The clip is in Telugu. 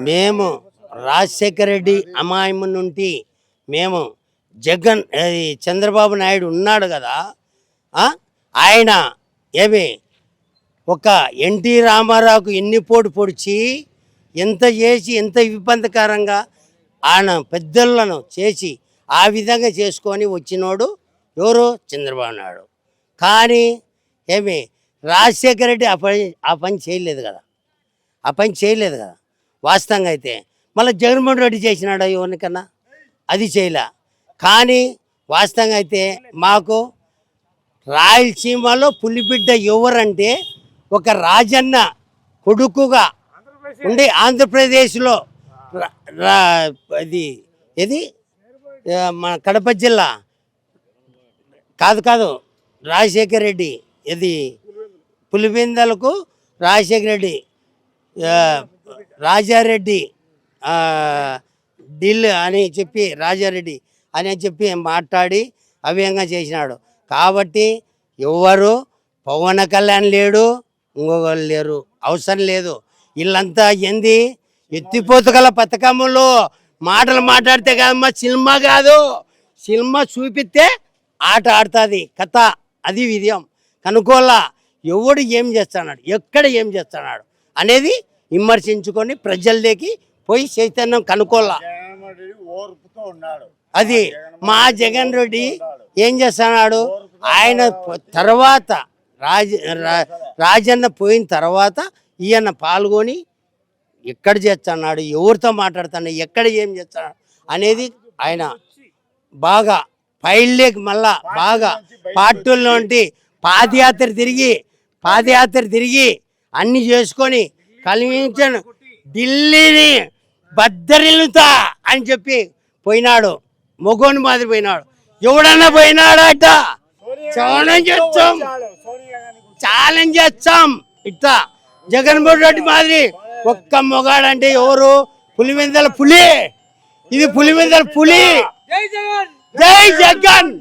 మేము రాజశేఖర రెడ్డి అమాయము నుండి మేము జగన్ చంద్రబాబు నాయుడు ఉన్నాడు కదా, ఆయన ఏమి ఒక ఎన్టీ రామారావుకు ఎన్ని పోటు పొడిచి ఎంత చేసి ఎంత ఇబ్బందికరంగా ఆయన పెద్దలను చేసి ఆ విధంగా చేసుకొని వచ్చినోడు ఎవరు? చంద్రబాబు నాయుడు. కానీ ఏమి రాజశేఖర రెడ్డి ఆ పని చేయలేదు కదా, ఆ పని చేయలేదు కదా వాస్తవంగా. అయితే మళ్ళీ జగన్మోహన్ రెడ్డి చేసినాడు ఎవరికన్నా? అది చేయలే. కానీ వాస్తవంగా అయితే మాకు రాయలసీమలో పులిబిడ్డ ఎవరంటే ఒక రాజన్న కొడుకుగా ఉండి ఆంధ్రప్రదేశ్లో ఇది మన కడప జిల్లా కాదు రాజశేఖర రెడ్డి, ఇది పులివెందలకు రాజశేఖర రెడ్డి రాజారెడ్డి ఢిల్లీ అని చెప్పి రాజారెడ్డి అని చెప్పి మాట్లాడి అవ్యంగా చేసినాడు. కాబట్టి ఎవరు పవన్ కళ్యాణ్ లేడు, ఇంకొకరు లేరు, అవసరం లేదు. వీళ్ళంతా ఏంది ఎత్తిపోతుగల పథకంలో మాటలు మాట్లాడితే కాదమ్మా, సినిమా కాదు. సినిమా చూపిస్తే ఆట ఆడుతుంది కథ, అది విజయం కనుకోలా. ఎవడు ఏం చేస్తున్నాడు, ఎక్కడ ఏం చేస్తున్నాడు అనేది విమర్శించుకొని ప్రజల్లోకి పోయి చైతన్యం కనుకోలా. అది మా జగన్ రెడ్డి ఏం చేస్తున్నాడు, ఆయన తర్వాత రాజన్న పోయిన తర్వాత ఈయన పాల్గొని ఎక్కడ చేస్తున్నాడు, ఎవరితో మాట్లాడుతున్నాడు, ఎక్కడ ఏం చేస్తున్నాడు అనేది ఆయన బాగా ఫైల్లోకి మళ్ళా బాగా పార్టీల్లోంటి పాదయాత్ర తిరిగి అన్ని చేసుకొని కలిగించాను. ఢిల్లీని బద్దరిల్లుతా అని చెప్పి పోయినాడు, మొగోని మాదిరి పోయినాడు. ఎవడన్నా పోయినాడట ఛాలెంజ్ చేస్తాం. ఇట్లా జగన్మోహన్ రెడ్డి మాదిరి ఒక్క మొగాడంటే ఎవరు? పులివెందల పులి, ఇది పులివెందల పులి. జై జగన్.